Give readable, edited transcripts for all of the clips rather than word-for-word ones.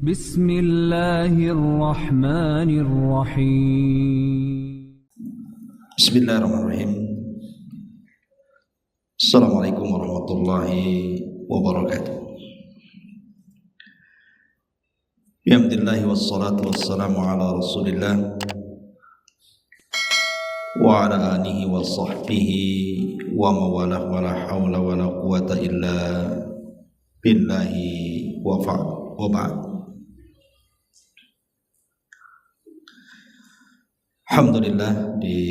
Bismillahirrahmanirrahim. Bismillahirrahmanirrahim. Assalamualaikum warahmatullahi wabarakatuh. Alhamdulillah wassalatu wassalamu ala Rasulillah wa ala alihi wa sahbihi wa mawalah wa la hawla wa la quwata illa billahi wa ba'd. Alhamdulillah, di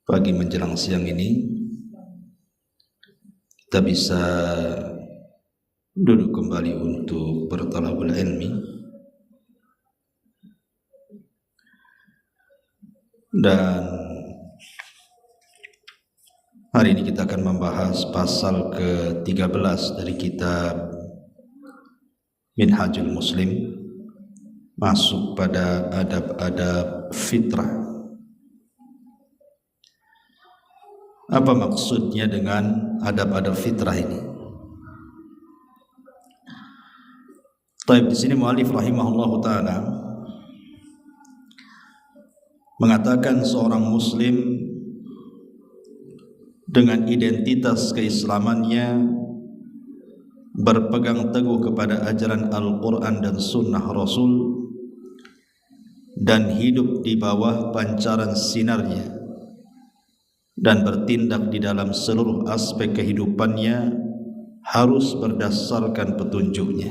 pagi menjelang siang ini kita bisa duduk kembali untuk bertalabul ilmi, dan hari ini kita akan membahas pasal ke-13 dari kitab Minhajul Muslim, masuk pada adab-adab fitrah. Apa maksudnya dengan adab-adab fitrah ini? Taib, di sini muallif rahimahullahu taala mengatakan seorang muslim dengan identitas keislamannya berpegang teguh kepada ajaran Al-Quran dan Sunnah Rasul dan hidup di bawah pancaran sinarnya dan bertindak di dalam seluruh aspek kehidupannya harus berdasarkan petunjuknya.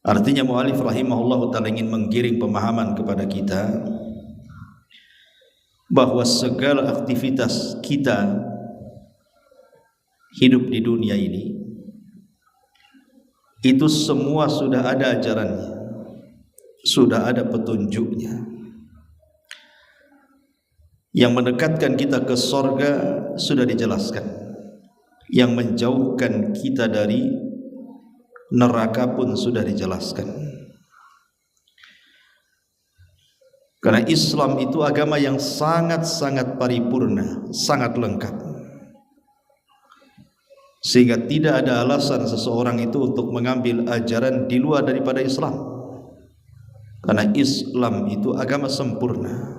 Artinya mu'alif rahimahullah ta'ala ingin menggiring pemahaman kepada kita bahwa segala aktivitas kita hidup di dunia ini itu semua sudah ada ajarannya, sudah ada petunjuknya. Yang mendekatkan kita ke sorga sudah dijelaskan, yang menjauhkan kita dari neraka pun sudah dijelaskan. Karena Islam itu agama yang sangat-sangat paripurna, sangat lengkap, sehingga tidak ada alasan seseorang itu untuk mengambil ajaran di luar daripada Islam. Karena Islam itu agama sempurna.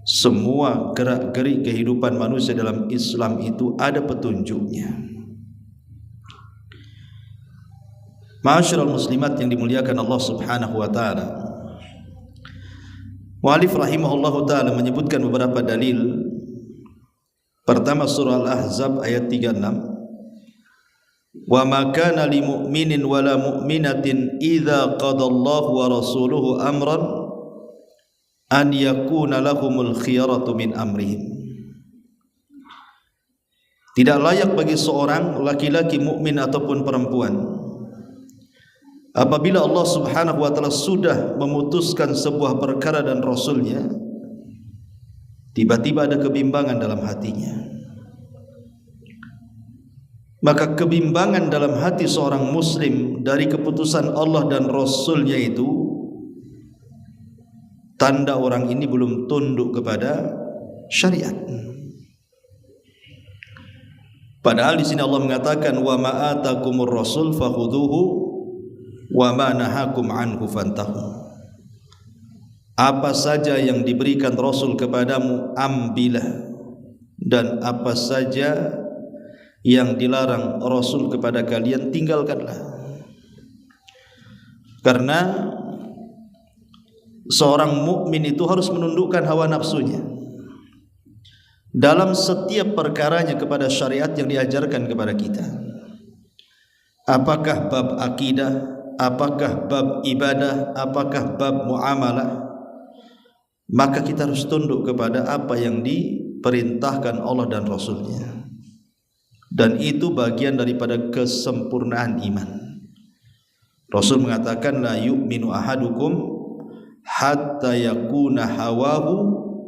Semua gerak-gerik kehidupan manusia dalam Islam itu ada petunjuknya. Ma'asyiral muslimat yang dimuliakan Allah Subhanahu wa taala, mu'allif rahimahullahu taala menyebutkan beberapa dalil. Pertama, surah Al-Ahzab ayat 36. Wa ma kana lil mu'minin wala mu'minatin idza qadallahu wa rasuluhu amran an yakuna lahumul khiyaratu min amrihim. Tidak layak bagi seorang laki-laki mukmin ataupun perempuan apabila Allah Subhanahu wa taala sudah memutuskan sebuah perkara dan rasulnya, tiba-tiba ada kebimbangan dalam hatinya. Maka kebimbangan dalam hati seorang muslim dari keputusan Allah dan Rasulnya itu tanda orang ini belum tunduk kepada syariat. Padahal di sini Allah mengatakan wa ma atakumur rasul fakhuduhu wa ma nahakum anhu fantahu. Apa saja yang diberikan Rasul kepadamu ambillah, dan apa saja yang dilarang Rasul kepada kalian tinggalkanlah. Karena seorang mukmin itu harus menundukkan hawa nafsunya dalam setiap perkaranya kepada syariat yang diajarkan kepada kita. Apakah bab akidah, apakah bab ibadah, apakah bab muamalah, maka kita harus tunduk kepada apa yang diperintahkan Allah dan Rasulnya. Dan itu bagian daripada kesempurnaan iman. Rasul mengatakan la yu'minu ahadukum hatta yakuna hawahu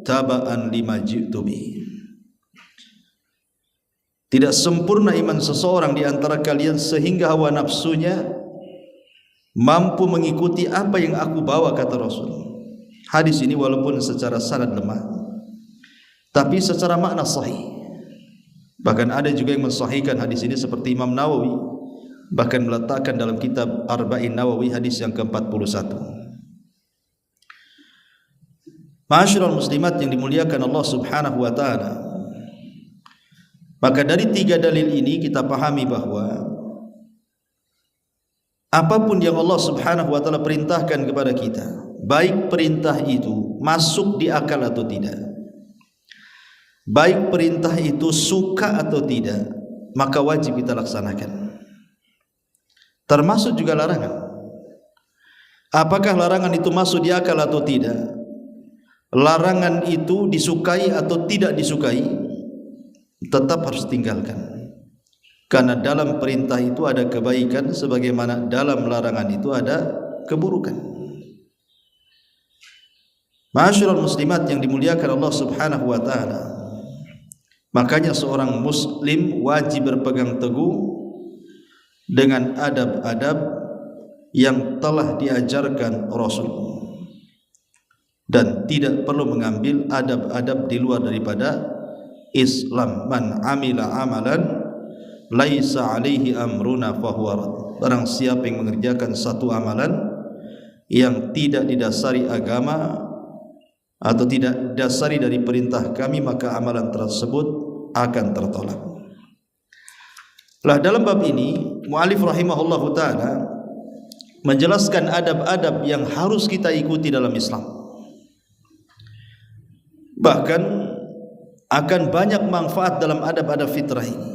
taba'an lima ji'tu bihi. Tidak sempurna iman seseorang di antara kalian sehingga hawa nafsunya mampu mengikuti apa yang aku bawa, kata Rasul. Hadis ini walaupun secara sanad lemah, tapi secara makna sahih. Bahkan ada juga yang mensahihkan hadis ini seperti Imam Nawawi bahkan meletakkan dalam kitab Arba'in Nawawi hadis yang ke-41. Ma'asyiral muslimat yang dimuliakan Allah Subhanahu wa taala, maka dari 3 dalil ini kita pahami bahwa apapun yang Allah Subhanahu wa taala perintahkan kepada kita, baik perintah itu masuk di akal atau tidak, baik perintah itu suka atau tidak, maka wajib kita laksanakan. Termasuk juga larangan. Apakah larangan itu masuk di akal atau tidak, larangan itu disukai atau tidak disukai, tetap harus tinggalkan. Karena dalam perintah itu ada kebaikan, sebagaimana dalam larangan itu ada keburukan. Ma'asyiral muslimat yang dimuliakan Allah Subhanahu wa taala, makanya seorang muslim wajib berpegang teguh dengan adab-adab yang telah diajarkan Rasul, dan tidak perlu mengambil adab-adab di luar daripada Islam. Man amila amalan laisa alaihi amruna fahuwa rad. Barang siapa yang mengerjakan satu amalan yang tidak didasari agama atau tidak dasari dari perintah kami, maka amalan tersebut akan tertolak. Lah, dalam bab ini mu'alif rahimahullahu ta'ala menjelaskan adab-adab yang harus kita ikuti dalam Islam. Bahkan akan banyak manfaat dalam adab-adab fitrah ini,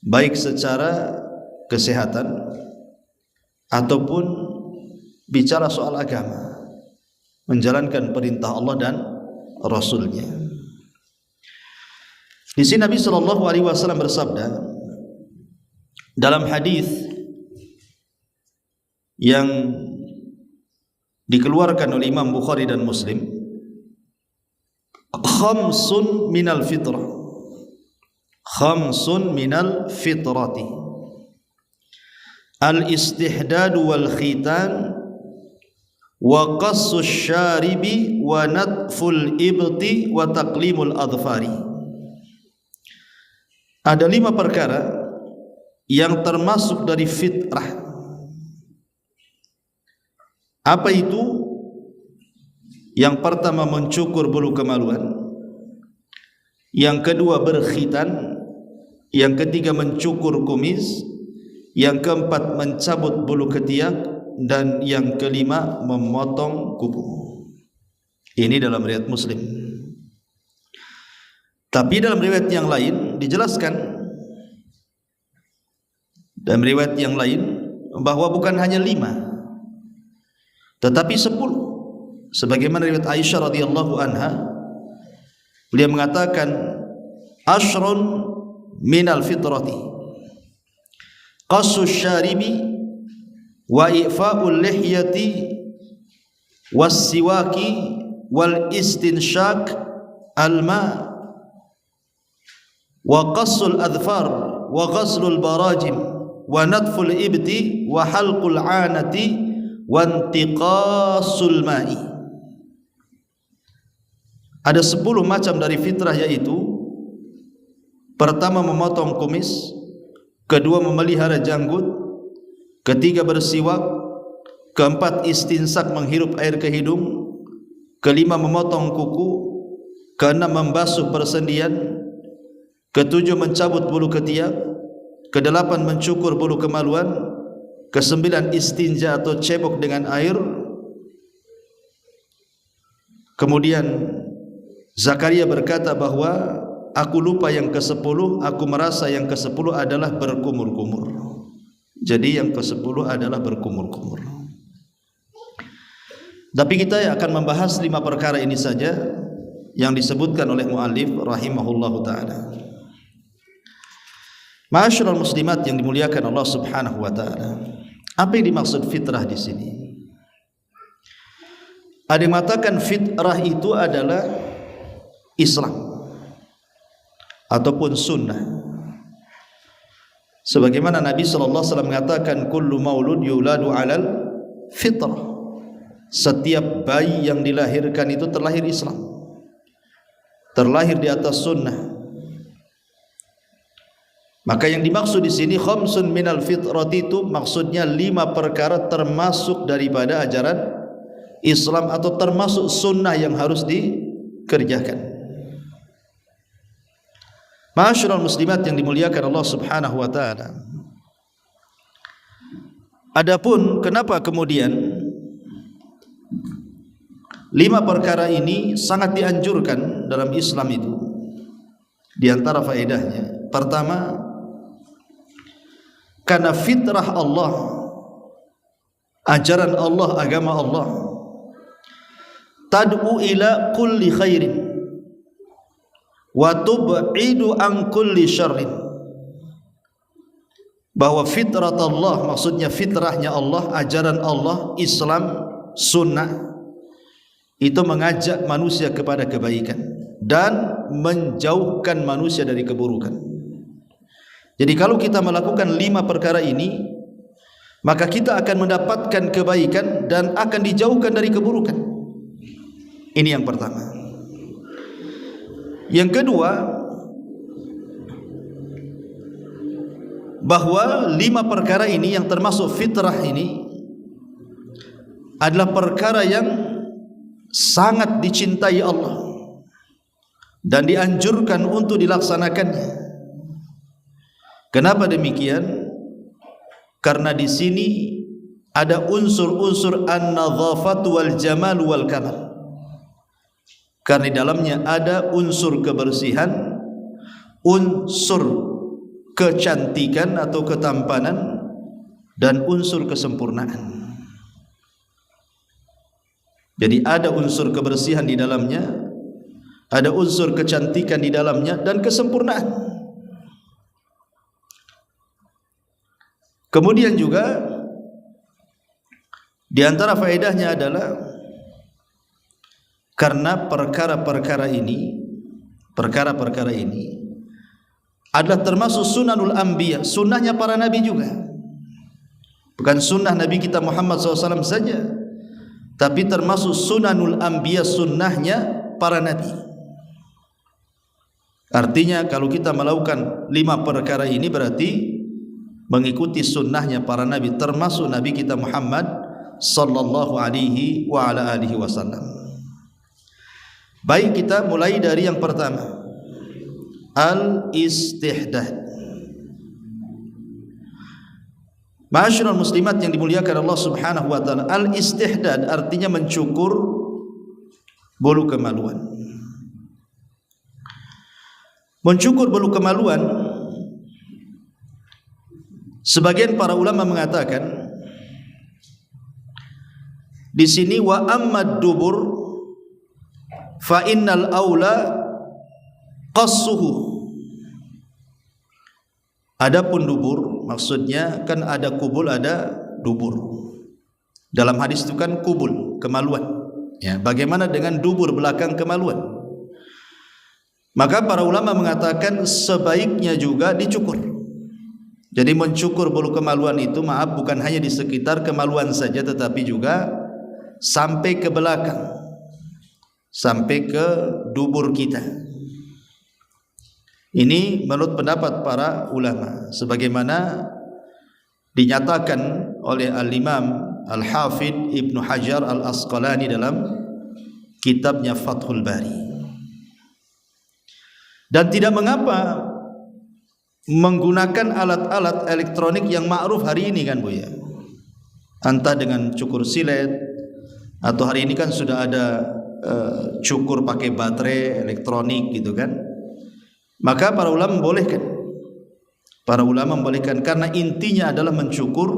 baik secara kesehatan ataupun bicara soal agama, menjalankan perintah Allah dan Rasulnya. Di sini Nabi sallallahu alaihi wasallam bersabda dalam hadis yang dikeluarkan oleh Imam Bukhari dan Muslim, khamsun minal fitrah, khamsun minal fitrati, al-istihdad wal khitan wa qassus syaribi wa natful ibti wa taqlimul adfari. Ada 5 perkara yang termasuk dari fitrah. Apa itu? Yang pertama mencukur bulu kemaluan, yang kedua berkhitan, yang ketiga mencukur kumis, yang keempat mencabut bulu ketiak, dan yang kelima memotong kuku. Ini dalam riwayat Muslim. Tapi dalam riwayat yang lain dijelaskan, dalam riwayat yang lain, bahwa bukan hanya 5 tetapi 10. Sebagaimana riwayat Aisyah radhiyallahu anha, beliau mengatakan ashrun minal fitrati, qassus syaribi wa i'fa'ul lihyati was siwaki wal istinshaq al-ma wa qassul adfar wa ghaslul barajim wa natful ibti wa halqul anati wa intiqasul ma'i. Ada 10 macam dari fitrah, yaitu pertama memotong kumis, kedua memelihara janggut, ketiga bersiwak, keempat istinsak menghirup air ke hidung, kelima memotong kuku, keenam membasuh persendian, ketujuh mencabut bulu ketiak, kedelapan mencukur bulu kemaluan, kesembilan istinja atau cebok dengan air. Kemudian Zakaria berkata bahwa aku lupa yang ke-10, aku merasa yang ke-10 adalah berkumur-kumur. Jadi yang ke-10 adalah berkumur-kumur. Tapi kita akan membahas 5 perkara ini saja yang disebutkan oleh muallif rahimahullahu taala. Ma'asyiral muslimat yang dimuliakan Allah Subhanahu wa taala. Apa yang dimaksud fitrah di sini? Ada yang mengatakan fitrah itu adalah Islam ataupun sunnah. Sebagaimana Nabi sallallahu alaihi wasallam mengatakan kullu maulud yuladu 'alal fitrah. Setiap bayi yang dilahirkan itu terlahir Islam, terlahir di atas sunnah. Maka yang dimaksud di sini khamsun minal fitrati itu maksudnya 5 perkara termasuk daripada ajaran Islam atau termasuk sunnah yang harus dikerjakan. Ma'asyiral muslimat yang dimuliakan Allah Subhanahu wa taala. Adapun kenapa kemudian 5 perkara ini sangat dianjurkan dalam Islam itu? Di antara faedahnya, pertama, karena fitrah Allah, ajaran Allah, agama Allah, tad'u ila kulli khairin wa tub'idu an kulli syarrin. Bahwa fitrat Allah, maksudnya fitrahnya Allah, ajaran Allah, Islam, sunnah, itu mengajak manusia kepada kebaikan dan menjauhkan manusia dari keburukan. Jadi kalau kita melakukan 5 perkara ini, maka kita akan mendapatkan kebaikan dan akan dijauhkan dari keburukan. Ini yang pertama. Yang kedua, bahwa 5 perkara ini yang termasuk fitrah ini adalah perkara yang sangat dicintai Allah dan dianjurkan untuk dilaksanakannya. Kenapa demikian? Karena di sini ada unsur-unsur an-nadhafat wal jamal wal kamal. Karena di dalamnya ada unsur kebersihan, unsur kecantikan atau ketampanan, dan unsur kesempurnaan. Jadi ada unsur kebersihan di dalamnya, ada unsur kecantikan di dalamnya, dan kesempurnaan. Kemudian juga di antara faedahnya adalah karena perkara-perkara ini adalah termasuk sunanul anbiya, sunnahnya para nabi juga. Bukan sunnah Nabi kita Muhammad SAW saja, tapi termasuk sunanul anbiya, sunnahnya para nabi. Artinya kalau kita melakukan 5 perkara ini berarti mengikuti sunnahnya para nabi, termasuk Nabi kita Muhammad sallallahu alaihi wa ala alihi wasallam. Baik, kita mulai dari yang pertama, al-istihdad. Ma'asyiral muslimat yang dimuliakan Allah Subhanahu wa taala, al-istihdad artinya mencukur bulu kemaluan. Mencukur bulu kemaluan, sebagian para ulama mengatakan di sini wa ammad dubur fa innal aula qassuhu. Adapun dubur maksudnya kan ada kubul, ada dubur. Dalam hadis itu kan kubul, kemaluan. Ya, bagaimana dengan dubur, belakang kemaluan? Maka para ulama mengatakan sebaiknya juga dicukur. Jadi mencukur bulu kemaluan itu, maaf, bukan hanya di sekitar kemaluan saja, tetapi juga sampai ke belakang, sampai ke dubur kita. Ini menurut pendapat para ulama, sebagaimana dinyatakan oleh Al-Imam Al-Hafidh Ibnu Hajar Al-Asqalani dalam kitabnya Fathul Bari. Dan tidak mengapa menggunakan alat-alat elektronik yang ma'ruf hari ini kan Bu ya, entah dengan cukur silet, atau hari ini kan sudah ada cukur pakai baterai elektronik gitu kan. Maka para ulama membolehkan, karena intinya adalah mencukur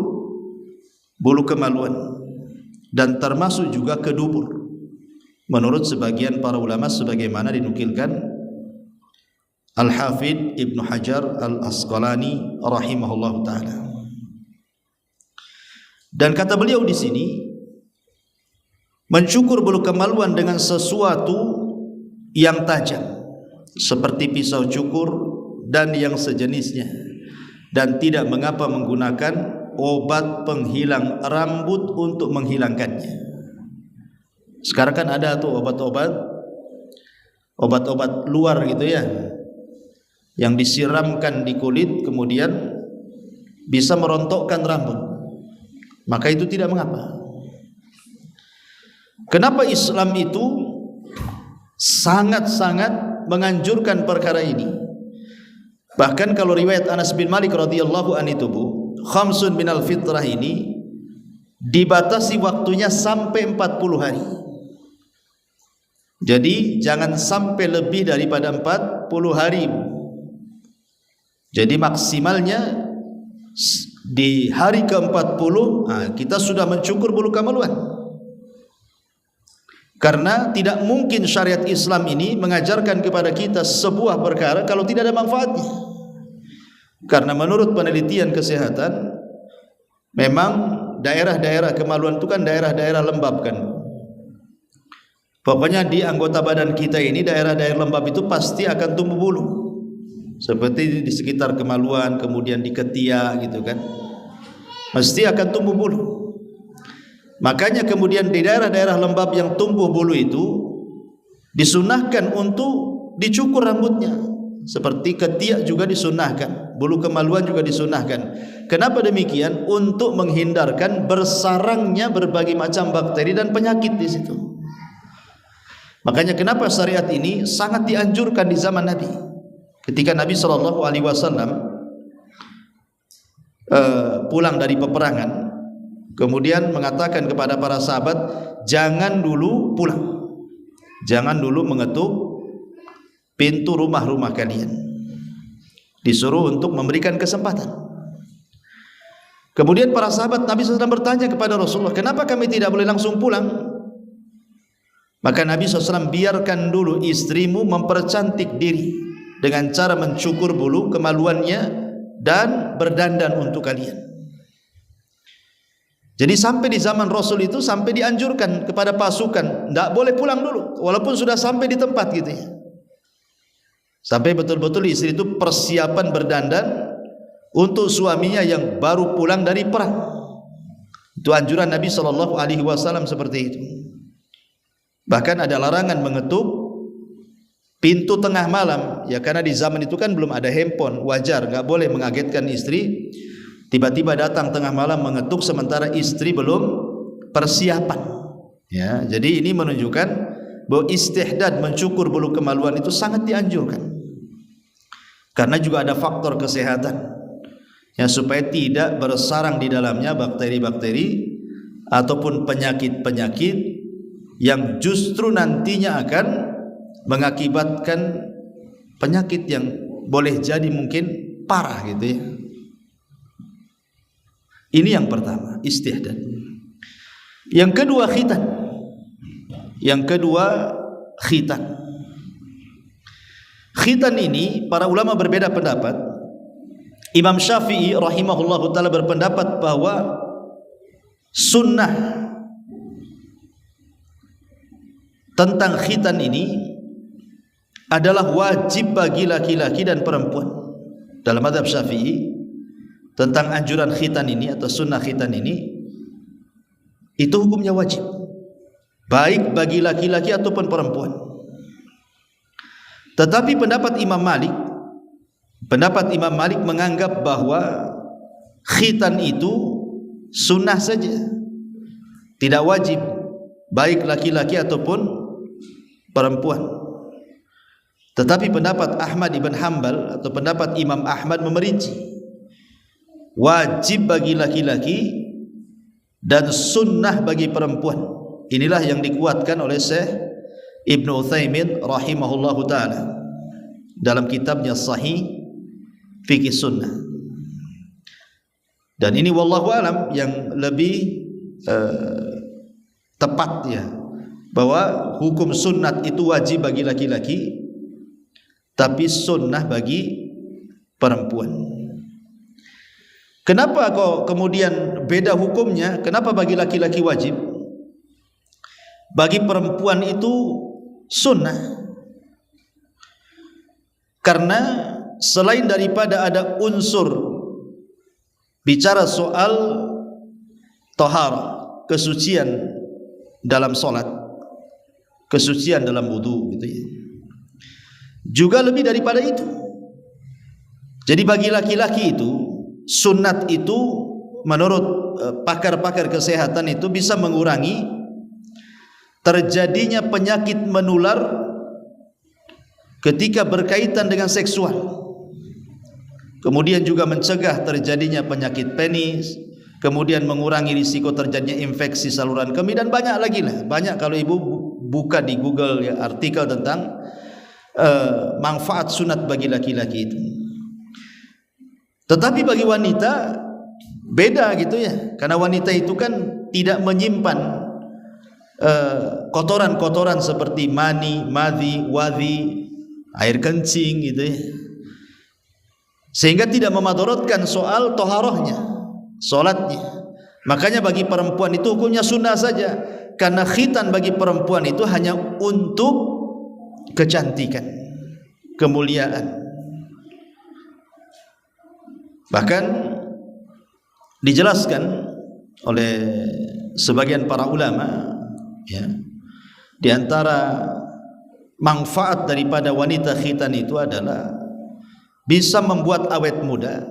bulu kemaluan dan termasuk juga ke dubur menurut sebagian para ulama, sebagaimana dinukilkan Al-Hafidh Ibnu Hajar Al-Asqalani rahimahullah ta'ala. Dan kata beliau di sini, mencukur bulu kemaluan dengan sesuatu yang tajam seperti pisau cukur dan yang sejenisnya, dan tidak mengapa menggunakan obat penghilang rambut untuk menghilangkannya. Sekarang kan ada tuh obat-obat luar gitu ya, yang disiramkan di kulit kemudian bisa merontokkan rambut, maka itu tidak mengapa. Kenapa Islam itu sangat-sangat menganjurkan perkara ini? Bahkan kalau riwayat Anas bin Malik radhiyallahu anhu itu, Bu, khamsun minal fitrah ini dibatasi waktunya sampai 40 hari. Jadi jangan sampai lebih daripada 40 hari. Jadi maksimalnya di hari ke-40 kita sudah mencukur bulu kemaluan. Karena tidak mungkin syariat Islam ini mengajarkan kepada kita sebuah perkara kalau tidak ada manfaatnya. Karena menurut penelitian kesehatan, memang daerah-daerah kemaluan itu kan daerah-daerah lembab kan. Pokoknya di anggota badan kita ini daerah-daerah lembab itu pasti akan tumbuh bulu. Seperti di sekitar kemaluan, kemudian di ketiak gitu kan. Mesti akan tumbuh bulu. Makanya kemudian di daerah-daerah lembab yang tumbuh bulu itu disunahkan untuk dicukur rambutnya. Seperti ketiak juga disunahkan, bulu kemaluan juga disunahkan. Kenapa demikian? Untuk menghindarkan bersarangnya berbagai macam bakteri dan penyakit di situ. Makanya kenapa syariat ini sangat dianjurkan di zaman Nabi. Ketika Nabi SAW pulang dari peperangan, kemudian mengatakan kepada para sahabat, jangan dulu pulang, jangan dulu mengetuk pintu rumah-rumah kalian. Disuruh untuk memberikan kesempatan. Kemudian para sahabat Nabi SAW bertanya kepada Rasulullah, kenapa kami tidak boleh langsung pulang? Maka Nabi SAW biarkan dulu istrimu mempercantik diri dengan cara mencukur bulu kemaluannya dan berdandan untuk kalian. Jadi sampai di zaman Rasul itu sampai dianjurkan kepada pasukan tidak boleh pulang dulu walaupun sudah sampai di tempat gitu ya. Sampai betul-betul istri itu persiapan berdandan untuk suaminya yang baru pulang dari perang. Itu anjuran Nabi SAW seperti itu. Bahkan ada larangan mengetuk pintu tengah malam ya, karena di zaman itu kan belum ada handphone, wajar enggak boleh mengagetkan istri. Tiba-tiba datang tengah malam mengetuk sementara istri belum persiapan. Ya, jadi ini menunjukkan bahwa istihdad mencukur bulu kemaluan itu sangat dianjurkan. Karena juga ada faktor kesehatan. Ya, supaya tidak bersarang di dalamnya bakteri-bakteri ataupun penyakit-penyakit yang justru nantinya akan mengakibatkan penyakit yang boleh jadi mungkin parah gitu ya. Ini yang pertama, istihdad. Yang kedua, khitan. Yang kedua, khitan. Khitan ini para ulama berbeda pendapat. Imam Syafi'i rahimahullahu ta'ala berpendapat bahwa sunnah tentang khitan ini adalah wajib bagi laki-laki dan perempuan. Dalam mazhab Syafi'i, tentang anjuran khitan ini atau sunnah khitan ini, itu hukumnya wajib, baik bagi laki-laki ataupun perempuan. Tetapi pendapat Imam Malik menganggap bahwa khitan itu sunnah saja, tidak wajib baik laki-laki ataupun perempuan. Tetapi pendapat Ahmad ibn Hanbal atau pendapat Imam Ahmad memerinci, wajib bagi laki-laki dan sunnah bagi perempuan. Inilah yang dikuatkan oleh Syekh Ibnu Utsaimin rahimahullahu taala dalam kitabnya Sahih Fiqh Sunnah. Dan ini wallahu alam yang lebih tepat ya, bahwa hukum sunnat itu wajib bagi laki-laki tapi sunnah bagi perempuan. Kenapa kok kemudian beda hukumnya? Kenapa bagi laki-laki wajib, bagi perempuan itu sunnah? Karena selain daripada ada unsur bicara soal taharah, kesucian dalam solat, kesucian dalam wudu gitu ya, juga lebih daripada itu, Jadi bagi laki-laki itu sunat itu menurut pakar-pakar kesehatan itu bisa mengurangi terjadinya penyakit menular ketika berkaitan dengan seksual. Kemudian juga mencegah terjadinya penyakit penis, kemudian mengurangi risiko terjadinya infeksi saluran kemih, dan banyak lagi lah. Banyak kalau ibu buka di Google ya, artikel tentang manfaat sunat bagi laki-laki itu. Tetapi bagi wanita beda gitu ya, karena wanita itu kan tidak menyimpan kotoran-kotoran seperti mani, madhi, wadhi, air kencing gitu ya, sehingga tidak memadaratkan soal toharohnya, solatnya. Makanya bagi perempuan itu hukumnya sunnah saja, karena khitan bagi perempuan itu hanya untuk kecantikan, kemuliaan. Bahkan dijelaskan oleh sebagian para ulama ya, di antara manfaat daripada wanita khitan itu adalah bisa membuat awet muda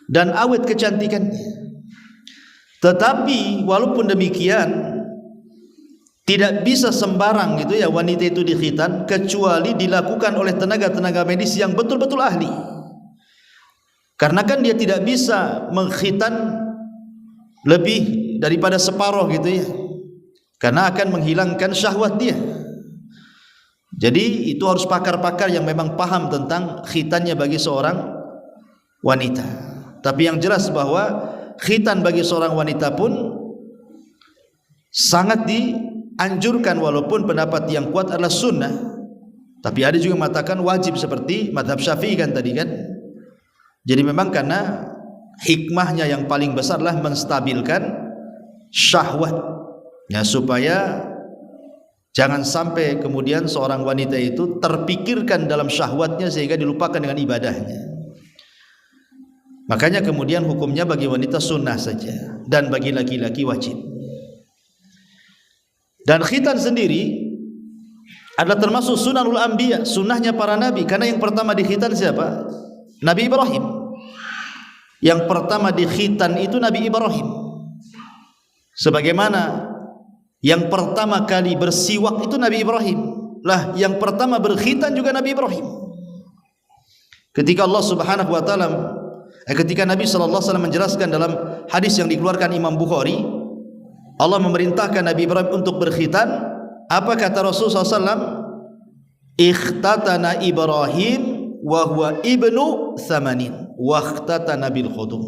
dan awet kecantikannya. Tetapi walaupun demikian tidak bisa sembarang gitu ya wanita itu dikhitan, kecuali dilakukan oleh tenaga-tenaga medis yang betul-betul ahli. Karena kan dia tidak bisa mengkhitan lebih daripada separuh gitu ya, karena akan menghilangkan syahwat dia. Jadi itu harus pakar-pakar yang memang paham tentang khitannya bagi seorang wanita. Tapi yang jelas bahwa khitan bagi seorang wanita pun sangat dianjurkan, walaupun pendapat yang kuat adalah sunnah. Tapi ada juga yang mengatakan wajib seperti mazhab Syafi'i kan tadi kan. Jadi memang karena hikmahnya yang paling besar adalah menstabilkan syahwat ya, supaya jangan sampai kemudian seorang wanita itu terpikirkan dalam syahwatnya sehingga dilupakan dengan ibadahnya. Makanya kemudian hukumnya bagi wanita sunnah saja, dan bagi laki-laki wajib. Dan khitan sendiri adalah termasuk sunanul anbiya, sunnahnya para nabi. Karena yang pertama dikhitan siapa? Nabi Ibrahim. Yang pertama dikhitan itu Nabi Ibrahim. Sebagaimana yang pertama kali bersiwak itu Nabi Ibrahim. Lah yang pertama berkhitan juga Nabi Ibrahim. Ketika Allah Subhanahu wa taala ketika Nabi sallallahu alaihi wasallam menjelaskan dalam hadis yang dikeluarkan Imam Bukhari, Allah memerintahkan Nabi Ibrahim untuk berkhitan. Apa kata Rasulullah SAW? Ikhtatana Ibrahim wa huwa ibnu thamanin wa ikhtatana bil khudum.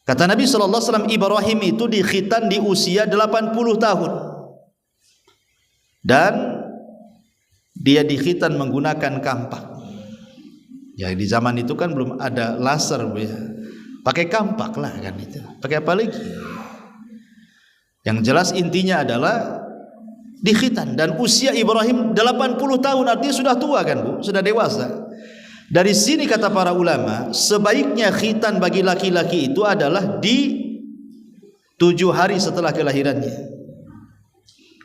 Kata Nabi sallallahu alaihi wasallam, Ibrahim itu dikhitan di usia 80 tahun. Dan dia dikhitan menggunakan kampak. Ya di zaman itu kan belum ada laser ya. Pakai kampak lah kan itu. Pakai apa lagi? Yang jelas intinya adalah dikhitan, dan usia Ibrahim 80 tahun, artinya sudah tua kan Bu, sudah dewasa. Dari sini kata para ulama, sebaiknya khitan bagi laki-laki itu adalah di 7 hari setelah kelahirannya.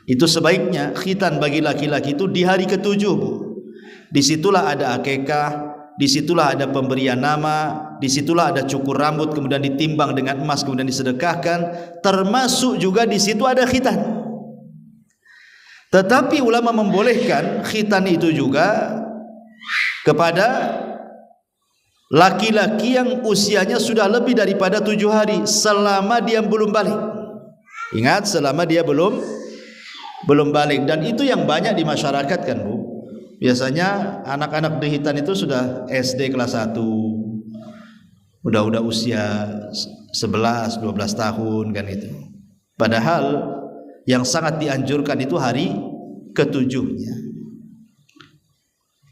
Itu sebaiknya khitan bagi laki-laki itu di hari ke-7 Bu. Disitulah ada akikah, disitulah ada pemberian nama, disitulah ada cukur rambut, kemudian ditimbang dengan emas, kemudian disedekahkan. Termasuk juga di situ ada khitan. Tetapi ulama membolehkan khitan itu juga kepada laki-laki yang usianya sudah lebih daripada 7 hari selama dia belum balik. Ingat, selama dia belum balik. Dan itu yang banyak di masyarakat kan Bu. Biasanya anak-anak dikhitan itu sudah SD kelas 1, udah usia 11, 12 tahun kan itu. Padahal yang sangat dianjurkan itu hari ke-7-nya.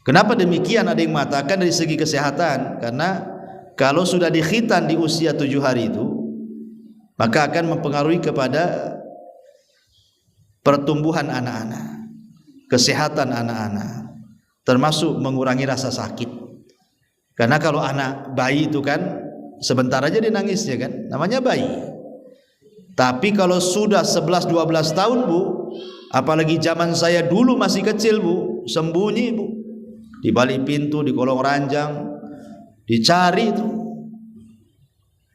Kenapa demikian? Ada yang mengatakan dari segi kesehatan, karena kalau sudah dikhitan di usia 7 hari itu, maka akan mempengaruhi kepada pertumbuhan anak-anak, kesehatan anak-anak, termasuk mengurangi rasa sakit. Karena kalau anak bayi itu kan sebentar aja dia nangisnya kan, namanya bayi. Tapi kalau sudah 11-12 tahun Bu, apalagi zaman saya dulu masih kecil Bu, sembunyi Bu, di balik pintu, di kolong ranjang, dicari itu.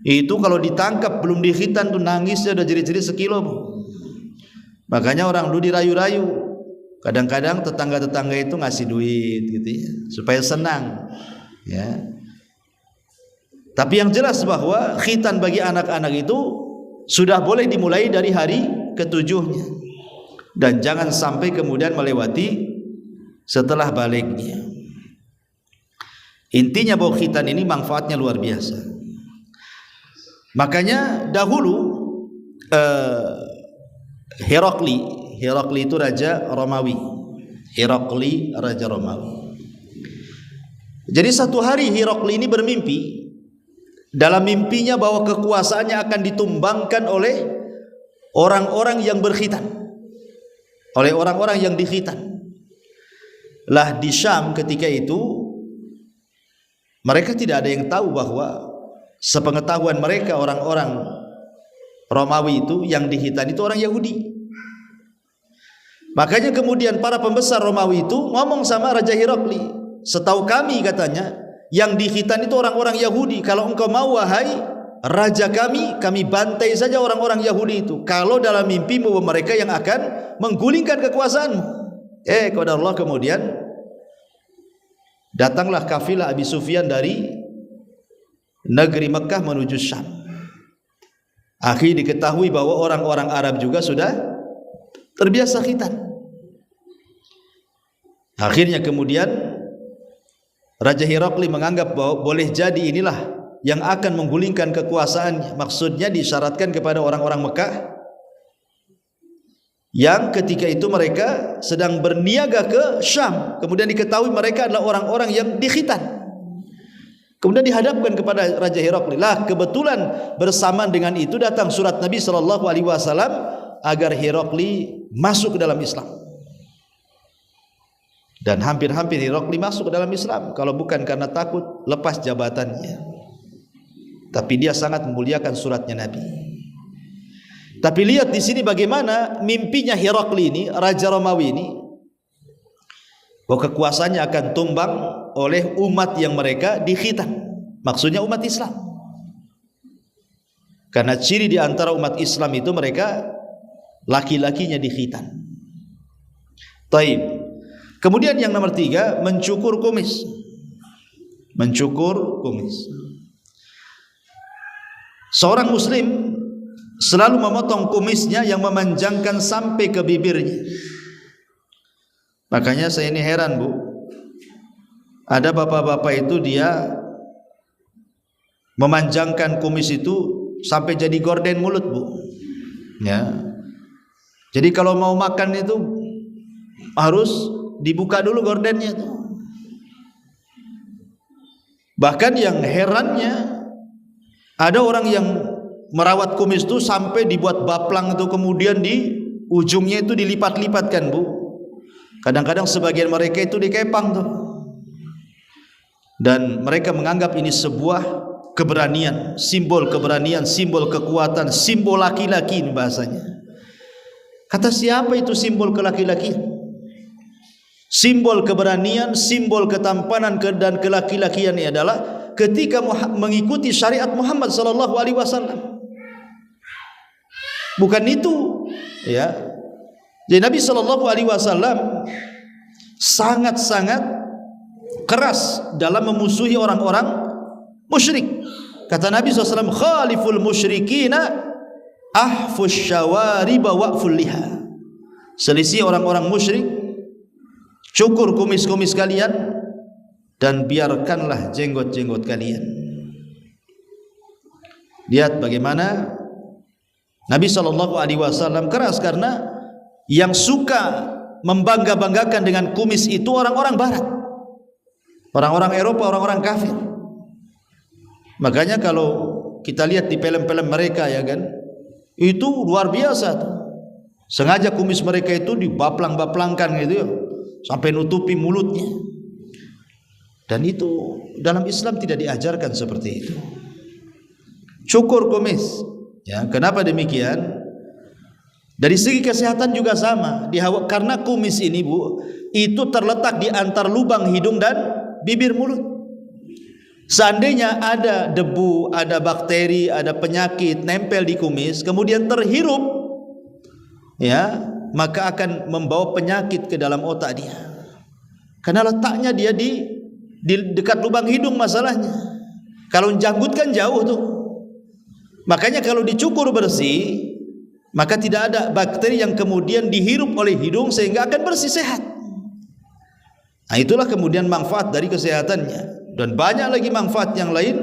Itu kalau ditangkap belum dikhitan tuh nangisnya udah jerit-jerit sekilo, Bu. Makanya orang dulu dirayu-rayu. Kadang-kadang tetangga-tetangga itu ngasih duit gitu ya, supaya senang ya. Tapi yang jelas bahwa khitan bagi anak-anak itu sudah boleh dimulai dari hari ketujuhnya, dan jangan sampai kemudian melewati setelah baliknya. Intinya bahwa khitan ini manfaatnya luar biasa. Makanya dahulu Herakli itu raja Romawi. Herakli raja Romawi. Jadi satu hari Herakli ini bermimpi. Dalam mimpinya bahwa kekuasaannya akan ditumbangkan oleh orang-orang yang berkhitan, oleh orang-orang yang dikhitan. Lah di Syam ketika itu mereka tidak ada yang tahu bahwa sepengetahuan mereka orang-orang Romawi itu yang dikhitan itu orang Yahudi. Makanya kemudian para pembesar Romawi itu ngomong sama Raja Herakli, setahu kami katanya yang dikhitan itu orang-orang Yahudi. Kalau engkau mau wahai raja kami bantai saja orang-orang Yahudi itu. Kalau dalam mimpimu mereka yang akan menggulingkan kekuasaanmu. Kepada Allah kemudian datanglah kafilah Abi Sufyan dari negeri Mekah menuju Syam. Akhirnya diketahui bahwa orang-orang Arab juga sudah terbiasa khitan. Akhirnya kemudian Raja Herakli menganggap bahwa boleh jadi inilah yang akan menggulingkan kekuasaannya. Maksudnya disyaratkan kepada orang-orang Mekah yang ketika itu mereka sedang berniaga ke Syam. Kemudian diketahui mereka adalah orang-orang yang dikhitan. Kemudian dihadapkan kepada Raja Herakli. Lah kebetulan bersamaan dengan itu datang surat Nabi SAW agar Herakli masuk ke dalam Islam. Dan hampir-hampir Herakli masuk ke dalam Islam, kalau bukan karena takut lepas jabatannya. Tapi dia sangat memuliakan suratnya Nabi. Tapi lihat di sini bagaimana mimpinya Herakli ini, Raja Romawi ini, bahwa kekuasaannya akan tumbang oleh umat yang mereka dikhitan. Maksudnya umat Islam. Karena ciri di antara umat Islam itu mereka laki-lakinya dikhitan. Taib. Kemudian yang nomor 3, mencukur kumis. Mencukur kumis. Seorang muslim selalu memotong kumisnya yang memanjangkan sampai ke bibirnya. Makanya saya ini heran, Bu. Ada bapak-bapak itu dia memanjangkan kumis itu sampai jadi gorden mulut, Bu. Ya. Jadi kalau mau makan itu harus dibuka dulu gordennya tuh. Bahkan yang herannya ada orang yang merawat kumis itu sampai dibuat baplang itu, kemudian di ujungnya itu dilipat-lipatkan, Bu. Kadang-kadang sebagian mereka itu dikepang tuh. Dan mereka menganggap ini sebuah keberanian, simbol kekuatan, simbol laki-laki ini bahasanya. Kata siapa itu simbol kelaki-lakian? Simbol keberanian, simbol ketampanan dan kelaki-lakian ini adalah ketika mengikuti syariat Muhammad SAW. Bukan itu, ya. Jadi Nabi SAW sangat-sangat keras dalam memusuhi orang-orang musyrik. Kata Nabi SAW, khaliful musyrikina ahfus syawariba wa'ful liha. Selisih orang-orang musyrik, cukur kumis-kumis kalian dan biarkanlah jenggot-jenggot kalian. Lihat bagaimana Nabi SAW keras, karena yang suka membangga-banggakan dengan kumis itu orang-orang barat, orang-orang Eropa, orang-orang kafir. Makanya kalau kita lihat di film-film mereka, ya kan, itu luar biasa tuh. Sengaja kumis mereka itu dibaplang-baplangkan gitu ya, sampai nutupi mulutnya. Dan itu dalam Islam tidak diajarkan seperti itu. Cukur kumis, ya. Kenapa demikian? Dari segi kesehatan juga sama. Karena kumis ini, Bu, itu terletak di antar lubang hidung dan bibir mulut. Seandainya ada debu, ada bakteri, ada penyakit nempel di kumis, kemudian terhirup, ya, maka akan membawa penyakit ke dalam otak dia. Karena letaknya dia di dekat lubang hidung masalahnya. Kalau janggut kan jauh tuh. Makanya kalau dicukur bersih, maka tidak ada bakteri yang kemudian dihirup oleh hidung sehingga akan bersih, sehat. Nah, itulah kemudian manfaat dari kesehatannya. Dan banyak lagi manfaat yang lain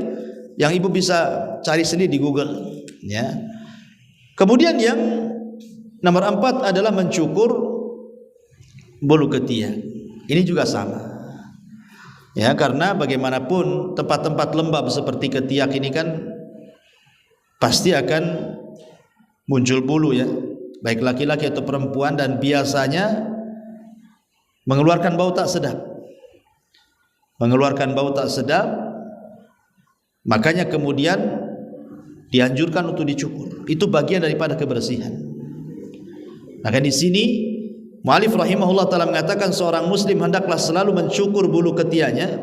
yang ibu bisa cari sendiri di Google, ya. Kemudian yang nomor 4 adalah mencukur bulu ketiak. Ini juga sama, ya, karena bagaimanapun tempat-tempat lembab seperti ketiak ini kan pasti akan muncul bulu, ya, baik laki-laki atau perempuan, dan biasanya mengeluarkan bau tak sedap. Makanya kemudian dianjurkan untuk dicukur. Itu bagian daripada kebersihan. Maka di sini mu'allif rahimahullah ta'ala mengatakan seorang muslim hendaklah selalu mencukur bulu ketiaknya.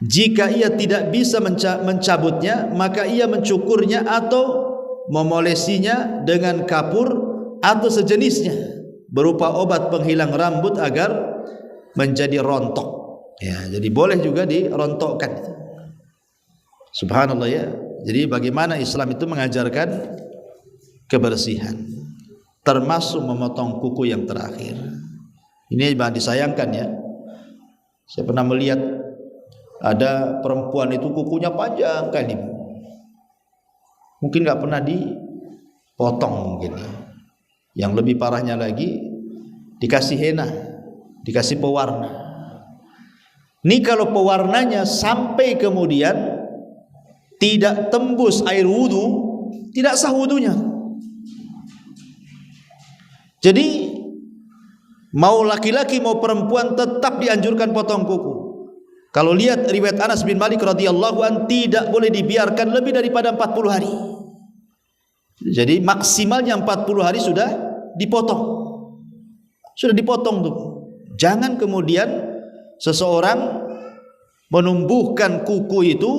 Jika ia tidak bisa mencabutnya, maka ia mencukurnya atau memolesinya dengan kapur atau sejenisnya berupa obat penghilang rambut agar menjadi rontok. Ya, jadi boleh juga dirontokkan. Subhanallah, ya. Jadi bagaimana Islam itu mengajarkan kebersihan, termasuk memotong kuku yang terakhir. Ini bahan disayangkan, ya. Saya pernah melihat ada perempuan itu kukunya panjang kali, mungkin nggak pernah dipotong mungkin, ya. Yang lebih parahnya lagi dikasih henna, dikasih pewarna. Ini kalau pewarnanya sampai kemudian tidak tembus air wudu, tidak sah wudunya. Jadi mau laki-laki mau perempuan tetap dianjurkan potong kuku. Kalau lihat riwayat Anas bin Malik radhiyallahu an, tidak boleh dibiarkan lebih daripada 40 hari. Jadi maksimalnya 40 hari sudah dipotong. Sudah dipotong tuh. Jangan kemudian seseorang menumbuhkan kuku itu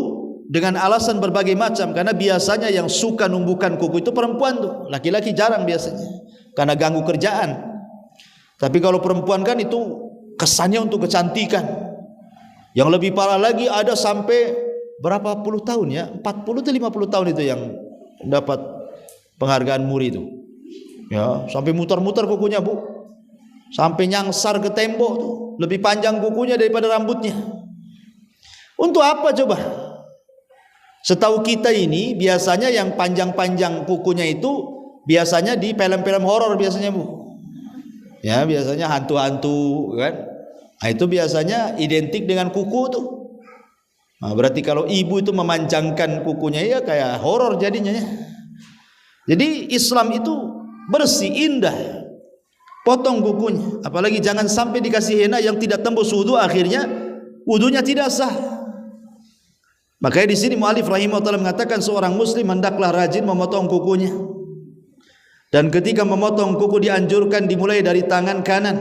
dengan alasan berbagai macam, karena biasanya yang suka numbuhkan kuku itu perempuan tuh, laki-laki jarang biasanya karena ganggu kerjaan. Tapi kalau perempuan kan itu kesannya untuk kecantikan. Yang lebih parah lagi ada sampai berapa puluh tahun, ya, 40 atau 50 tahun itu yang dapat penghargaan muri itu, ya, sampai muter-muter kukunya, Bu, sampai nyangsar ke tembok tuh, lebih panjang kukunya daripada rambutnya. Untuk apa coba? Setahu kita ini biasanya yang panjang-panjang kukunya itu biasanya di film-film horor biasanya, Bu. Ya, biasanya hantu-hantu kan. Nah, itu biasanya identik dengan kuku tuh. Nah, berarti kalau ibu itu memanjangkan kukunya, ya kayak horor jadinya, ya. Jadi Islam itu bersih, indah. Potong kukunya, apalagi jangan sampai dikasih henna yang tidak tembus wudu, akhirnya wudunya tidak sah. Makanya di sini mu'allif rahimahullah mengatakan seorang muslim hendaklah rajin memotong kukunya. Dan ketika memotong kuku dianjurkan dimulai dari tangan kanan,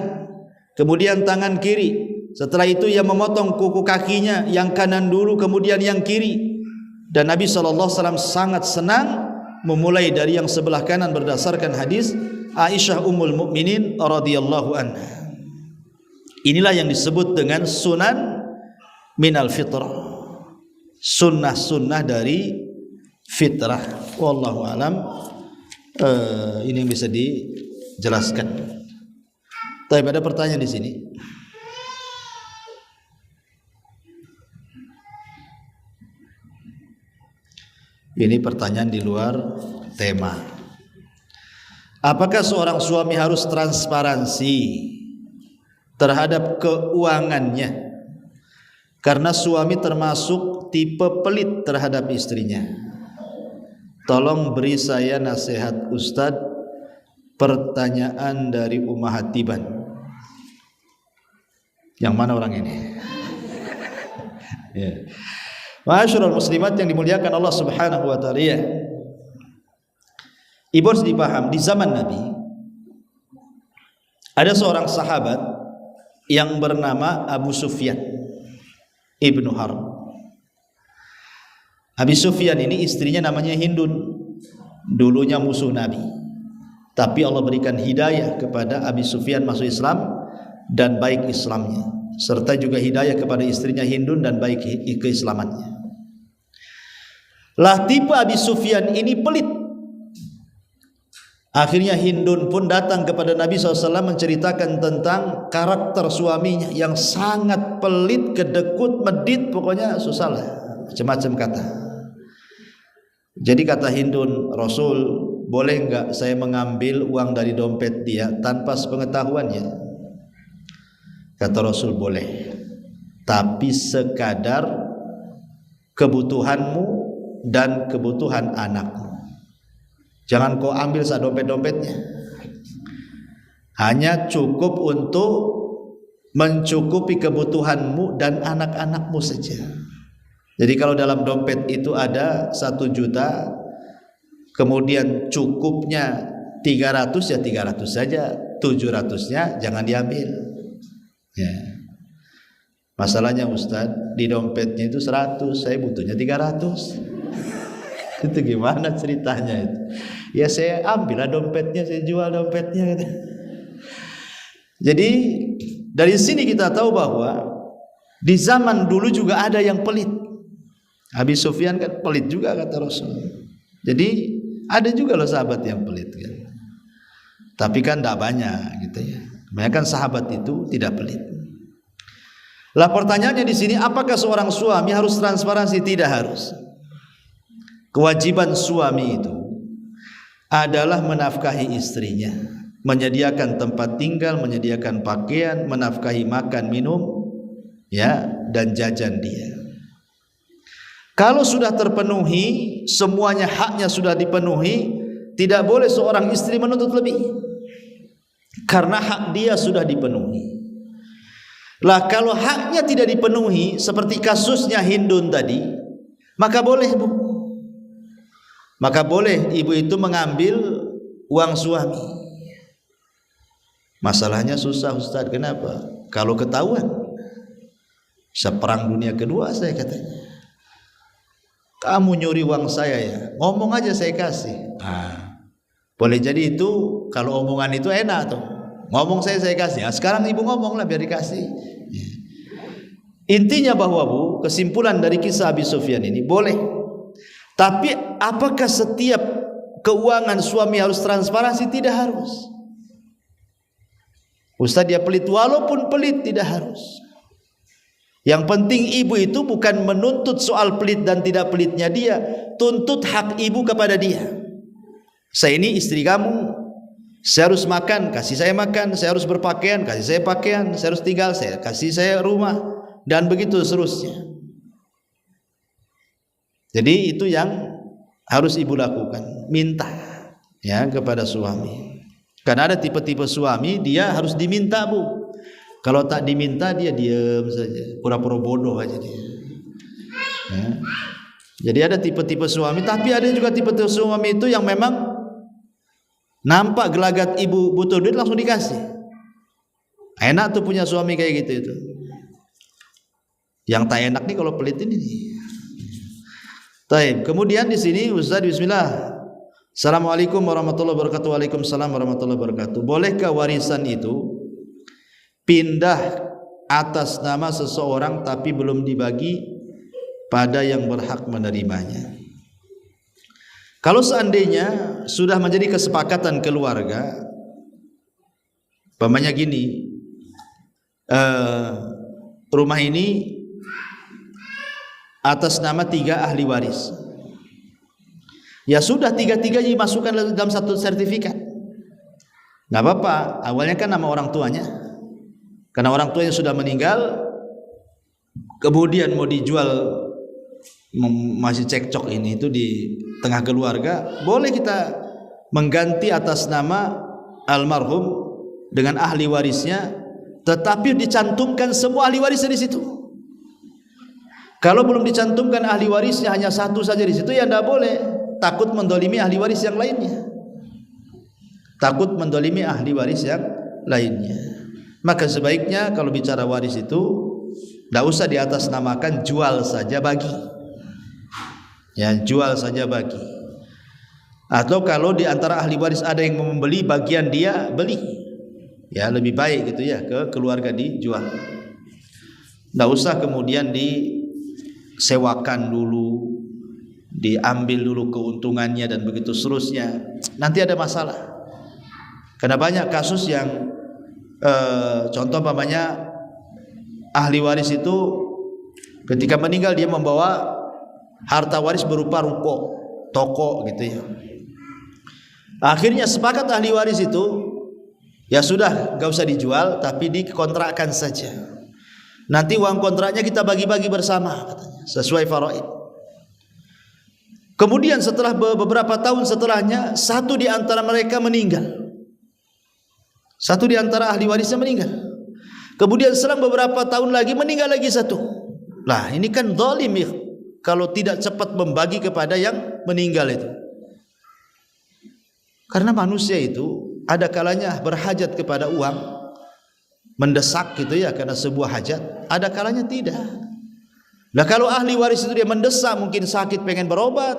kemudian tangan kiri. Setelah itu ia memotong kuku kakinya, yang kanan dulu kemudian yang kiri. Dan Nabi SAW sangat senang memulai dari yang sebelah kanan berdasarkan hadis Aisyah Ummul Mukminin radhiyallahu anha. Inilah yang disebut dengan sunan minal fitrah. Sunnah-sunnah dari fitrah. Wallahu alam. Ini yang bisa dijelaskan. Tapi ada pertanyaan di sini. Ini pertanyaan di luar tema. Apakah seorang suami harus transparansi terhadap keuangannya? Karena suami termasuk tipe pelit terhadap istrinya. Tolong beri saya nasihat Ustadz. Pertanyaan dari Ummahat Tiban. Yang mana orang ini? Ya. Ma'asyiral muslimat yang dimuliakan Allah Subhanahu wa taala, ya. Ibu harus dipaham, di zaman Nabi ada seorang sahabat yang bernama Abu Sufyan Ibnu Harb. Abi Sufyan ini istrinya namanya Hindun, dulunya musuh Nabi. Tapi Allah berikan hidayah kepada Abi Sufyan masuk Islam dan baik Islamnya, serta juga hidayah kepada istrinya Hindun dan baik keislamannya. Lah tipe Abi Sufyan ini pelit. Akhirnya Hindun pun datang kepada Nabi SAW menceritakan tentang karakter suaminya yang sangat pelit, kedekut, medit, pokoknya susah lah, macam-macam kata. Jadi kata Hindun, Rasul, boleh enggak saya mengambil uang dari dompet dia tanpa sepengetahuannya? Kata Rasul, boleh, tapi sekadar kebutuhanmu dan kebutuhan anakmu. Jangan kau ambil sak dompet-dompetnya. Hanya cukup untuk mencukupi kebutuhanmu dan anak-anakmu saja. Jadi kalau dalam dompet itu ada 1 juta, kemudian cukupnya 300, ya 300 saja, 700-nya jangan diambil. Ya. Masalahnya Ustaz, di dompetnya itu 100, saya butuhnya 300. Itu gimana ceritanya itu? Ya saya ambillah dompetnya, saya jual dompetnya. Jadi dari sini kita tahu bahwa di zaman dulu juga ada yang pelit. Abi Sufyan kan pelit juga kata Rasul. Jadi ada juga loh sahabat yang pelit kan. Tapi kan tidak banyak gitu ya. Kebanyakan sahabat itu tidak pelit. Lah pertanyaannya di sini, apakah seorang suami harus transparansi? Tidak harus. Kewajiban suami itu adalah menafkahi istrinya, menyediakan tempat tinggal, menyediakan pakaian, menafkahi makan minum, ya, dan jajan dia. Kalau sudah terpenuhi, semuanya haknya sudah dipenuhi, tidak boleh seorang istri menuntut lebih, karena hak dia sudah dipenuhi. Lah kalau haknya tidak dipenuhi, seperti kasusnya Hindun tadi, maka boleh bu, maka boleh ibu itu mengambil uang suami. Masalahnya susah Ustaz, kenapa? Kalau ketahuan, seperang dunia kedua saya katanya. Kamu nyuri uang saya ya, ngomong aja saya kasih. Boleh jadi itu, kalau omongan itu enak tuh, ngomong saya kasih. Sekarang ibu ngomong lah biar dikasih. Intinya bahwa bu, kesimpulan dari kisah Abi Sufyan ini boleh. Tapi apakah setiap keuangan suami harus transparansi? Tidak harus. Ustaz dia pelit, walaupun pelit tidak harus. Yang penting ibu itu bukan menuntut soal pelit dan tidak pelitnya dia, tuntut hak ibu kepada dia. Saya ini istri kamu, saya harus makan, kasih saya makan, saya harus berpakaian, kasih saya pakaian, saya harus tinggal, saya kasih saya rumah, dan begitu seterusnya. Jadi itu yang harus ibu lakukan, minta ya kepada suami. Karena ada tipe-tipe suami dia harus diminta bu. Kalau tak diminta dia diam saja, pura-pura bodoh aja dia. Ya. Jadi ada tipe-tipe suami, tapi ada juga tipe-tipe suami itu yang memang nampak gelagat ibu butuh duit langsung dikasih. Enak tuh punya suami kayak gitu itu. Yang tak enak nih kalau pelit ini. Taib. Kemudian di sini Ustaz bismillah. Assalamualaikum warahmatullahi wabarakatuh. Waalaikumsalam warahmatullahi wabarakatuh. Bolehkah warisan itu pindah atas nama seseorang tapi belum dibagi pada yang berhak menerimanya? Kalau seandainya sudah menjadi kesepakatan keluarga, umpamanya gini, rumah ini atas nama 3 ahli waris, ya sudah 3-3 dimasukkan dalam satu sertifikat, nggak apa-apa. Awalnya kan nama orang tuanya, karena orang tuanya sudah meninggal, kemudian mau dijual, masih cekcok ini itu di tengah keluarga, boleh kita mengganti atas nama almarhum dengan ahli warisnya, tetapi dicantumkan semua ahli warisnya di situ. Kalau belum dicantumkan ahli warisnya, hanya satu saja di situ, ya tidak boleh, takut mendolimi ahli waris yang lainnya, takut mendolimi ahli waris yang lainnya. Maka sebaiknya kalau bicara waris itu tidak usah diatasnamakan, jual saja bagi. ya jual saja bagi. Atau kalau di antara ahli waris ada yang membeli bagian dia beli, ya lebih baik gitu ya, ke keluarga dijual. Nggak usah kemudian disewakan dulu, diambil dulu keuntungannya dan begitu seterusnya, nanti ada masalah. Karena banyak kasus yang contoh umpamanya ahli waris itu ketika meninggal dia membawa harta waris berupa ruko, toko gitu ya. Akhirnya sepakat ahli waris itu, ya sudah gak usah dijual tapi dikontrakkan saja. Nanti uang kontraknya kita bagi-bagi bersama katanya, sesuai faraid. Kemudian setelah beberapa tahun setelahnya, satu di antara mereka meninggal. Satu di antara ahli warisnya meninggal. Kemudian selang beberapa tahun lagi meninggal lagi satu. Lah ini kan zalim kalau tidak cepat membagi kepada yang meninggal itu. Karena manusia itu ada kalanya berhajat kepada uang, mendesak gitu ya karena sebuah hajat, ada kalanya tidak. Nah kalau ahli waris itu dia mendesak, mungkin sakit pengen berobat,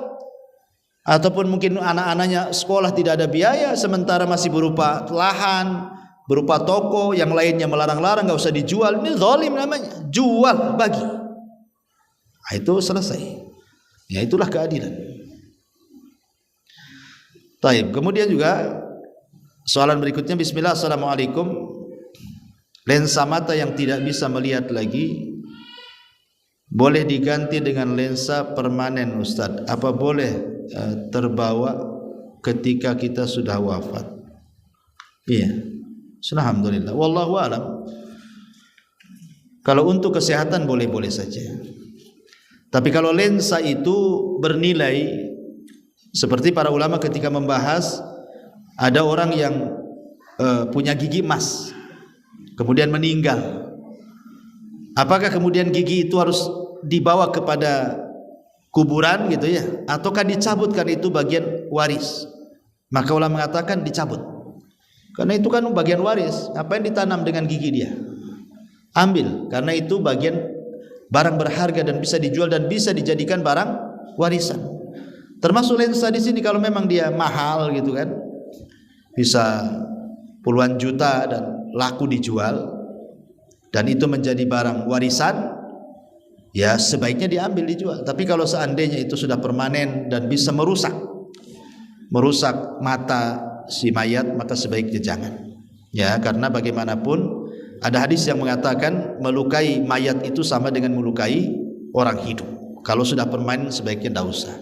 ataupun mungkin anak-anaknya sekolah tidak ada biaya, sementara masih berupa lahan, berupa toko, yang lainnya melarang-larang nggak usah dijual, ini zalim namanya, jual bagi. Nah, itu selesai. Ya itulah keadilan. Taib. Kemudian juga soalan berikutnya, bismillah, assalamualaikum. Lensa mata yang tidak bisa melihat lagi boleh diganti dengan lensa permanen Ustadz. Apa boleh terbawa ketika kita sudah wafat? Iya. Alhamdulillah. Wallahu a'lam. Kalau untuk kesehatan boleh-boleh saja. Tapi kalau lensa itu bernilai, seperti para ulama ketika membahas, ada orang yang punya gigi emas kemudian meninggal, apakah kemudian gigi itu harus dibawa kepada kuburan gitu ya, ataukah dicabutkan itu bagian waris? Maka ulama mengatakan dicabut, karena itu kan bagian waris. Apa yang ditanam dengan gigi dia? Ambil, karena itu bagian barang berharga dan bisa dijual dan bisa dijadikan barang warisan. Termasuk lensa di sini, kalau memang dia mahal gitu kan, bisa puluhan juta dan laku dijual, dan itu menjadi barang warisan, ya sebaiknya diambil dijual. Tapi kalau seandainya itu sudah permanen dan bisa merusak mata si mayat, maka sebaiknya jangan. Ya, karena bagaimanapun ada hadis yang mengatakan melukai mayat itu sama dengan melukai orang hidup. Kalau sudah permanen sebaiknya tidak usah.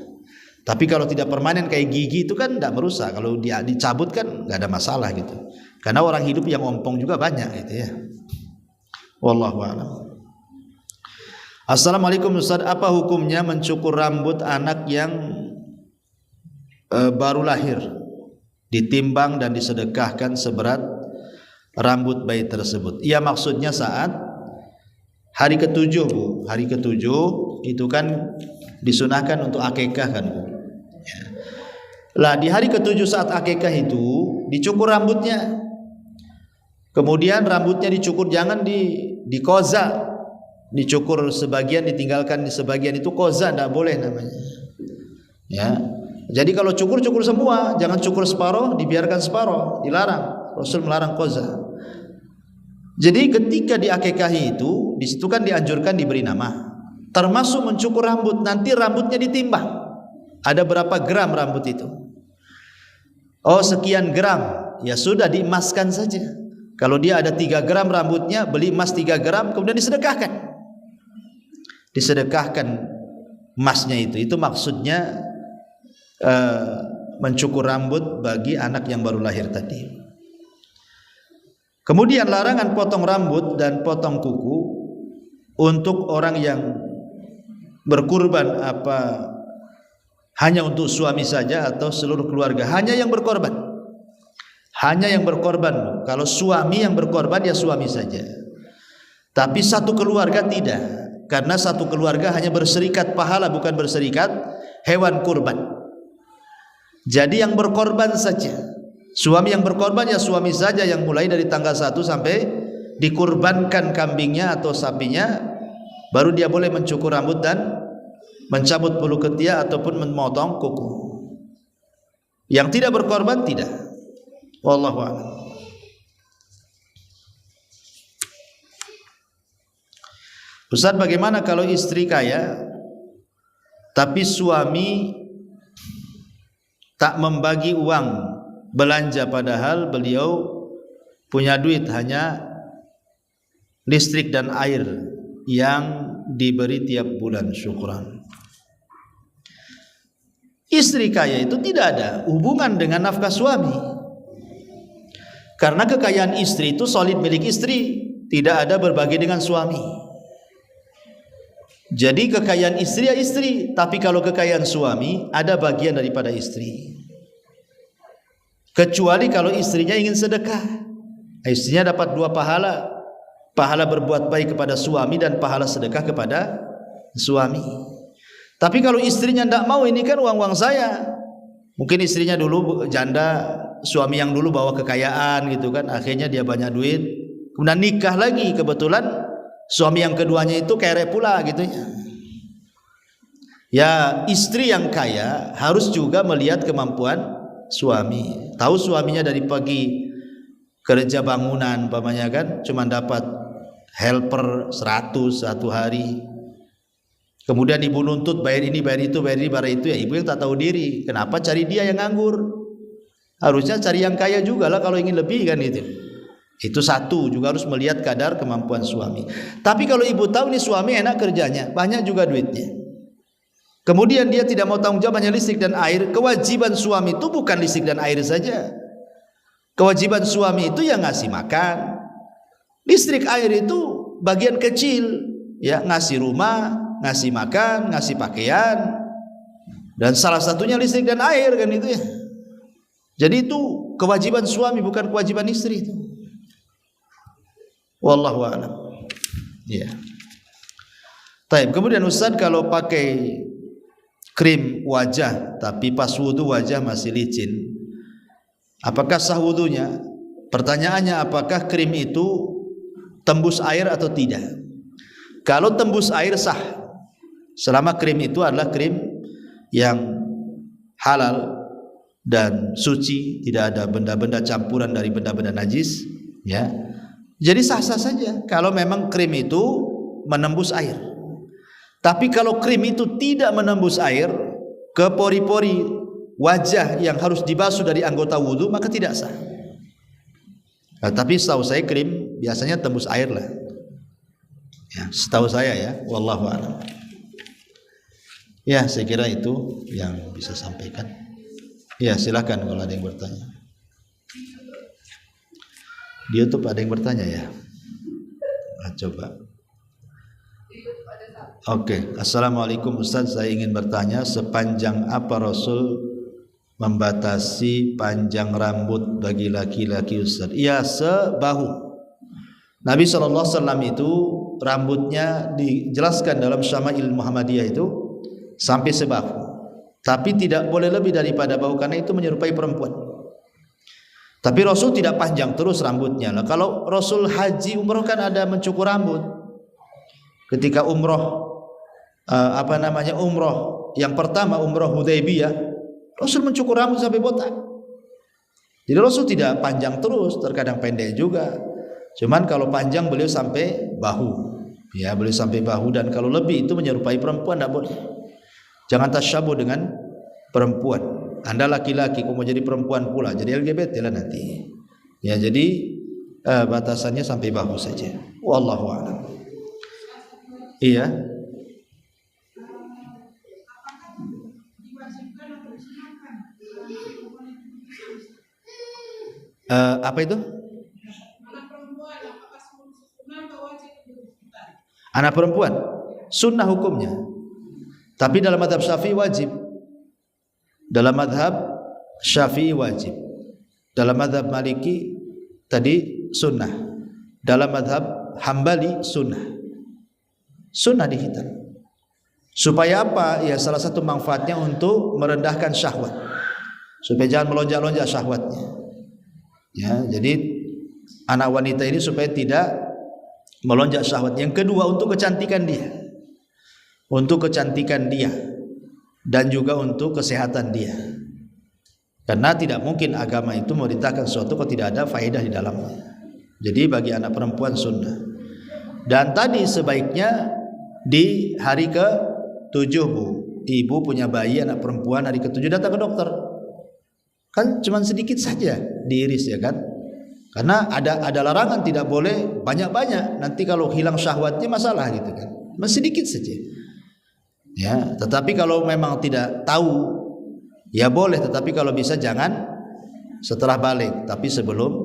Tapi kalau tidak permanen kayak gigi itu kan tidak merusak. Kalau dia dicabut kan nggak ada masalah gitu. Karena orang hidup yang ompong juga banyak gitu ya. Wallahu a'lam. Assalamualaikum Ustaz, apa hukumnya mencukur rambut anak yang baru lahir, ditimbang dan disedekahkan seberat rambut bayi tersebut? Iya, maksudnya saat hari ke-7 Bu. Hari ke-7 itu kan disunahkan untuk akikah kan Bu. Lah di hari ke-7 saat akikah itu dicukur rambutnya. Kemudian rambutnya dicukur, jangan di koza, dicukur sebagian ditinggalkan sebagian, itu koza, tidak boleh namanya. Ya. Jadi kalau cukur semua, jangan cukur separuh, dibiarkan separuh, dilarang. Rasul melarang koza. Jadi ketika diakikahi itu, di situ kan dianjurkan diberi nama. Termasuk mencukur rambut, nanti rambutnya ditimbang. Ada berapa gram rambut itu? Oh sekian gram, ya sudah diemaskan saja. Kalau dia ada 3 gram rambutnya, beli emas 3 gram, kemudian disedekahkan. Disedekahkan emasnya itu maksudnya mencukur rambut bagi anak yang baru lahir tadi. Kemudian larangan potong rambut dan potong kuku untuk orang yang berkurban, apa hanya untuk suami saja atau seluruh keluarga? Hanya yang berkorban. Hanya yang berkorban. Kalau suami yang berkorban ya suami saja. Tapi satu keluarga tidak. Karena satu keluarga hanya berserikat pahala, bukan berserikat hewan kurban. Jadi yang berkorban saja. Suami yang berkorban ya suami saja, yang mulai dari tanggal 1 sampai dikurbankan kambingnya atau sapinya, baru dia boleh mencukur rambut dan mencabut bulu ketiak ataupun memotong kuku. Yang tidak berkorban tidak. Wallahu a'lam. Ustaz, bagaimana kalau istri kaya tapi suami tak membagi uang belanja padahal beliau punya duit hanya listrik dan air yang diberi tiap bulan? Syukran. Istri kaya itu tidak ada hubungan dengan nafkah suami, karena kekayaan istri itu solid milik istri, tidak ada berbagi dengan suami. Jadi kekayaan istri ya istri, tapi kalau kekayaan suami ada bagian daripada istri. Kecuali kalau istrinya ingin sedekah, istrinya dapat dua pahala, pahala berbuat baik kepada suami dan pahala sedekah kepada suami. Tapi kalau istrinya tidak mau, ini kan uang-uang saya. Mungkin istrinya dulu janda, suami yang dulu bawa kekayaan gitu kan, akhirnya dia banyak duit, kemudian nikah lagi, kebetulan suami yang keduanya itu kere pula gitu ya. Ya, istri yang kaya harus juga melihat kemampuan suami. Tahu suaminya dari pagi kerja bangunan umpamanya kan cuma dapat helper 100 satu hari. Kemudian ibu nuntut bayar ini, bayar itu, bayar ini, bayar itu, ya ibu yang tak tahu diri. Kenapa cari dia yang nganggur? Harusnya cari yang kaya juga lah kalau ingin lebih kan itu. Itu satu, juga harus melihat kadar kemampuan suami. Tapi kalau ibu tahu nih suami enak kerjanya, banyak juga duitnya, kemudian dia tidak mau tanggung jawab hanya listrik dan air, kewajiban suami itu bukan listrik dan air saja. Kewajiban suami itu yang ngasih makan. Listrik air itu bagian kecil, ya, ngasih rumah, ngasih makan, ngasih pakaian, dan salah satunya listrik dan air kan itu ya. Jadi itu kewajiban suami, bukan kewajiban istri itu. Wallahu a'lam. Ya. Taib. Kemudian Ustaz, kalau pakai krim wajah tapi pas wudu wajah masih licin, apakah sah wudunya? Pertanyaannya, apakah krim itu tembus air atau tidak? Kalau tembus air sah, selama krim itu adalah krim yang halal dan suci, tidak ada benda-benda campuran dari benda-benda najis, ya. Jadi sah-sah saja kalau memang krim itu menembus air. Tapi kalau krim itu tidak menembus air ke pori-pori wajah yang harus dibasuh dari anggota wudu, maka tidak sah. Nah, tapi setahu saya krim biasanya tembus air lah. Ya, setahu saya ya, wallahu a'lam. Ya, saya kira itu yang bisa sampaikan. Ya, silakan kalau ada yang bertanya. Di YouTube ada yang bertanya ya? Nah, coba. Oke. Assalamualaikum Ustaz, saya ingin bertanya, sepanjang apa Rasul membatasi panjang rambut bagi laki-laki Ustaz? Iya, sebahu. Nabi SAW itu rambutnya dijelaskan dalam Syama'il Muhammadiyah itu sampai sebahu, tapi tidak boleh lebih daripada bahu karena itu menyerupai perempuan. Tapi Rasul tidak panjang terus rambutnya. Nah, kalau Rasul haji umroh kan ada mencukur rambut. Ketika umroh umroh yang pertama, umroh Hudaybiyah, Rasul mencukur rambut sampai botak. Jadi Rasul tidak panjang terus, terkadang pendek juga. Cuman kalau panjang beliau sampai bahu. Ya, beliau sampai bahu, dan kalau lebih itu menyerupai perempuan, tidak boleh. Jangan tasyabuh dengan perempuan. Anda laki-laki kok mau jadi perempuan pula, jadi LGBT lah nanti. Ya, jadi batasannya sampai bahu saja. Wallahu a'lam. Iya. Apa itu? Anak perempuan sunnah hukumnya, tapi dalam mazhab Syafi'i wajib. Dalam mazhab Syafi'i wajib. Dalam mazhab Maliki tadi sunnah. Dalam mazhab Hambali sunnah. Sunnah dihitam. Supaya apa? Ya, salah satu manfaatnya untuk merendahkan syahwat. Supaya jangan melonjak-lonjak syahwatnya. Ya, jadi anak wanita ini supaya tidak melonjak syahwat. Yang kedua, untuk kecantikan dia. untuk kecantikan dia dan juga untuk kesehatan dia. Karena tidak mungkin agama itu memerintahkan sesuatu kalau tidak ada faedah di dalamnya. Jadi bagi anak perempuan sunnah. Dan tadi sebaiknya di hari ke-7 Bu, ibu punya bayi anak perempuan, hari ke-7 datang ke dokter. Kan cuma sedikit saja diiris ya kan. Karena ada larangan tidak boleh banyak-banyak. Nanti kalau hilang syahwatnya masalah gitu kan. Masih sedikit saja. Ya, tetapi kalau memang tidak tahu ya boleh, tetapi kalau bisa jangan setelah balik, tapi sebelum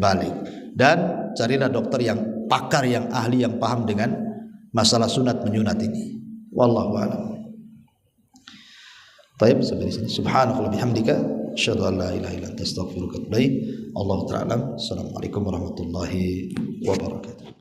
balik. Dan carilah dokter yang pakar, yang ahli, yang paham dengan masalah sunat menyunat ini. Wallahu a'lam. Baik, sampai di sini. Subhanallah bihamdika, asyhadu an la ilaha illa anta astaghfiruka wa atubu ilaik. Allahu ta'ala. Assalamualaikum warahmatullahi wabarakatuh.